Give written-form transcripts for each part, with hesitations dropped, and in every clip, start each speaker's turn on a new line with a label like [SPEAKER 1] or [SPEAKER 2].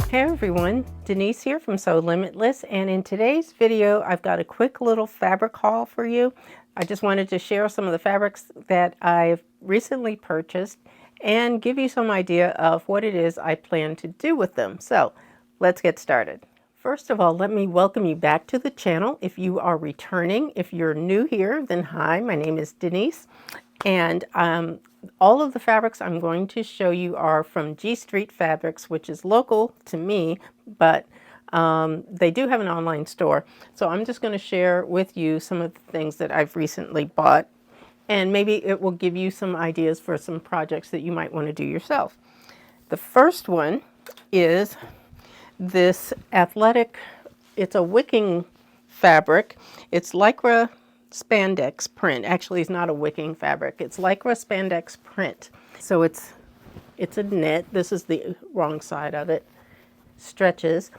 [SPEAKER 1] Hey everyone, Denise here from Sewlimitless, and in today's video I've got a quick little fabric haul for you. I just wanted to share some of the fabrics that I've recently purchased and give you some idea of what it is I plan to do with them. So let's get started. First of all, let me welcome you back to the channel. If you are returning, if you're new here, then hi, my name is Denise. And all of the fabrics I'm going to show you are from G Street Fabrics, which is local to me, but they do have an online store. So I'm just going to share with you some of the things that I've recently bought, and maybe it will give you some ideas for some projects that you might want to do yourself. The first one is this athletic, it's a wicking fabric. It's Lycra spandex print. Actually, it's not a wicking fabric. It's Lycra spandex print. So it's a knit. This is the wrong side of it. Stretches.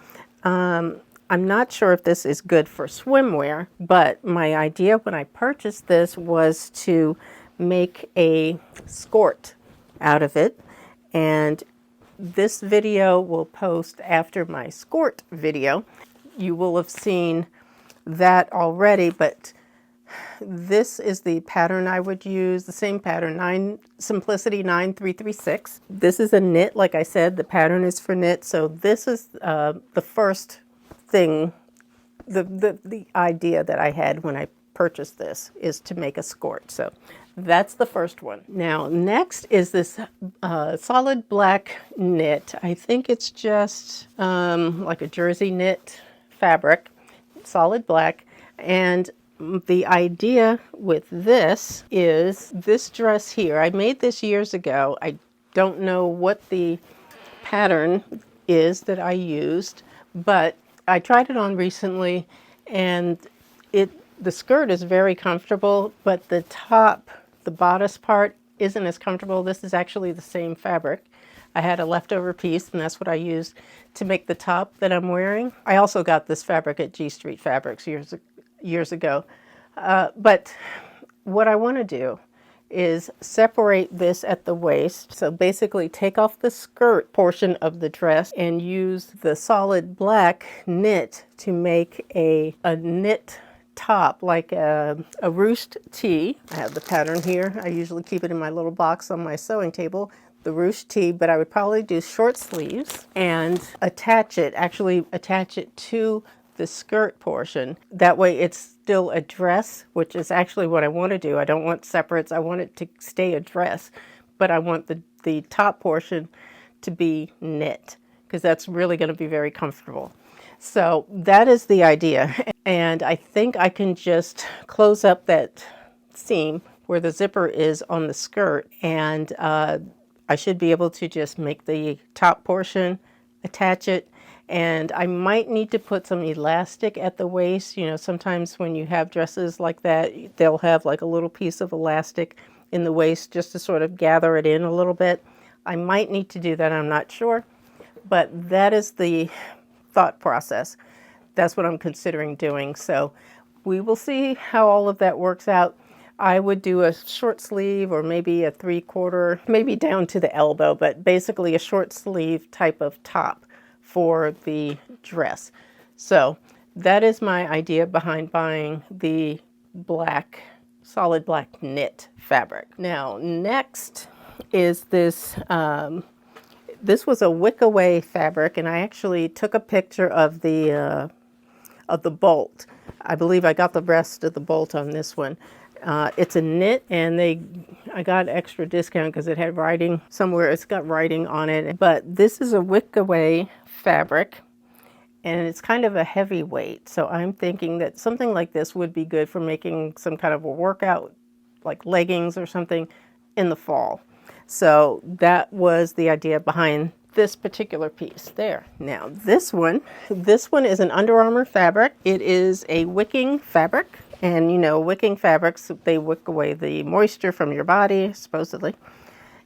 [SPEAKER 1] I'm not sure if this is good for swimwear, but my idea when I purchased this was to make a skirt out of it. And this video will post after my skirt video. You will have seen that already, but this is the pattern I would use, the same pattern, Simplicity 9336. This is a knit, like I said, the pattern is for knit. So this is the first thing, the idea that I had when I purchased this is to make a skirt. So that's the first one. Now, next is this solid black knit. I think it's just like a jersey knit fabric, solid black. And the idea with this is this dress here. I made this years ago. I don't know what the pattern is that I used, but I tried it on recently, and the skirt is very comfortable, but the top, the bodice part isn't as comfortable. This is actually the same fabric. I had a leftover piece, and that's what I used to make the top that I'm wearing. I also got this fabric at G Street Fabrics years ago. But what I want to do is separate this at the waist. So basically take off the skirt portion of the dress and use the solid black knit to make a knit top, like a ruched tee. I have the pattern here. I usually keep it in my little box on my sewing table, the ruched tee, but I would probably do short sleeves and attach it to the skirt portion. That way it's still a dress, which is actually what I want to do. I don't want separates. I want it to stay a dress, but I want the top portion to be knit because that's really going to be very comfortable. So that is the idea. And I think I can just close up that seam where the zipper is on the skirt, and I should be able to just make the top portion, attach it, and I might need to put some elastic at the waist. You know, sometimes when you have dresses like that, they'll have like a little piece of elastic in the waist just to sort of gather it in a little bit. I might need to do that, I'm not sure, but that is the thought process. That's what I'm considering doing. So we will see how all of that works out. I would do a short sleeve or maybe a 3/4, maybe down to the elbow, but basically a short sleeve type of top for the dress. So that is my idea behind buying the black, solid black knit fabric. Now, next is this, this was a wick away fabric, and I actually took a picture of the bolt. I believe I got the rest of the bolt on this one. It's a knit, and I got extra discount because it had writing somewhere. It's got writing on it, but this is a wick away fabric, and it's kind of a heavy weight. So I'm thinking that something like this would be good for making some kind of a workout, like leggings or something in the fall. So that was the idea behind this particular piece there. Now this one is an Under Armour fabric. It is a wicking fabric. And you know, wicking fabrics, they wick away the moisture from your body, supposedly.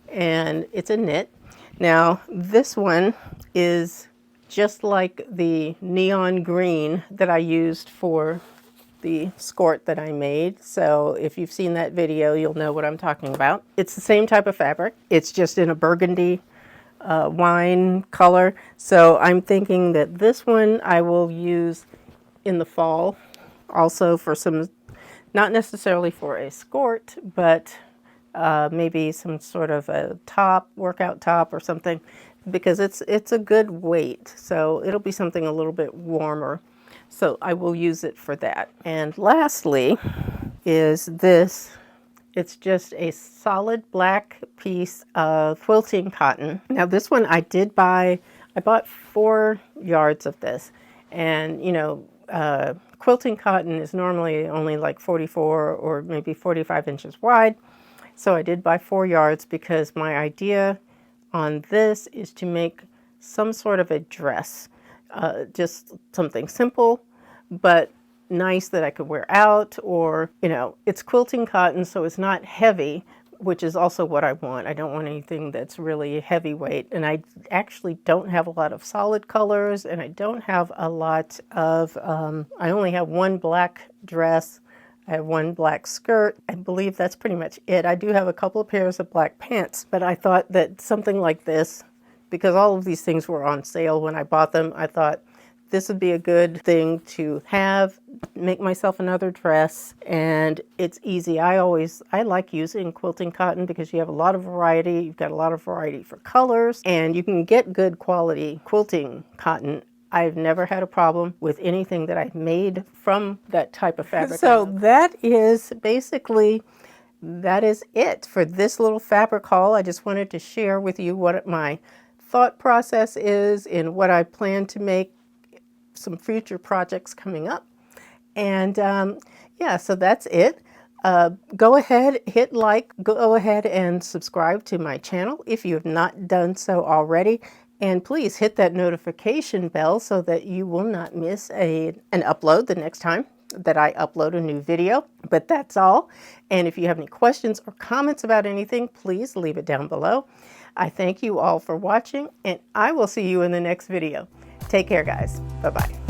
[SPEAKER 1] And it's a knit. Now, this one is just like the neon green that I used for the skirt that I made. So if you've seen that video, you'll know what I'm talking about. It's the same type of fabric. It's just in a burgundy wine color. So I'm thinking that this one I will use in the fall also for some, not necessarily for a skirt, but maybe some sort of a top, workout top or something, because it's a good weight. So it'll be something a little bit warmer. So I will use it for that. And lastly is this. It's just a solid black piece of quilting cotton. Now this one I did buy, I bought 4 yards of this. And you know, quilting cotton is normally only like 44 or maybe 45 inches wide. So I did buy 4 yards because my idea on this is to make some sort of a dress. Just something simple, but nice that I could wear out, or, you know, it's quilting cotton, so it's not heavy, which is also what I want. I don't want anything that's really heavyweight, and I actually don't have a lot of solid colors, and I don't have a lot of, I only have one black dress, I have one black skirt. I believe that's pretty much it. I do have a couple of pairs of black pants, but I thought that something like this, because all of these things were on sale when I bought them, I thought this would be a good thing to have, make myself another dress, and it's easy. I like using quilting cotton because you have a lot of variety. You've got a lot of variety for colors, and you can get good quality quilting cotton. I've never had a problem with anything that I've made from that type of fabric. So that is basically, that is it for this little fabric haul. I just wanted to share with you what my thought process is and what I plan to make, some future projects coming up. And yeah, so that's it. Go ahead, hit like, go ahead and subscribe to my channel if you have not done so already. And please hit that notification bell so that you will not miss an upload the next time that I upload a new video. But that's all. And if you have any questions or comments about anything, please leave it down below. I thank you all for watching, and I will see you in the next video. Take care, guys. Bye-bye.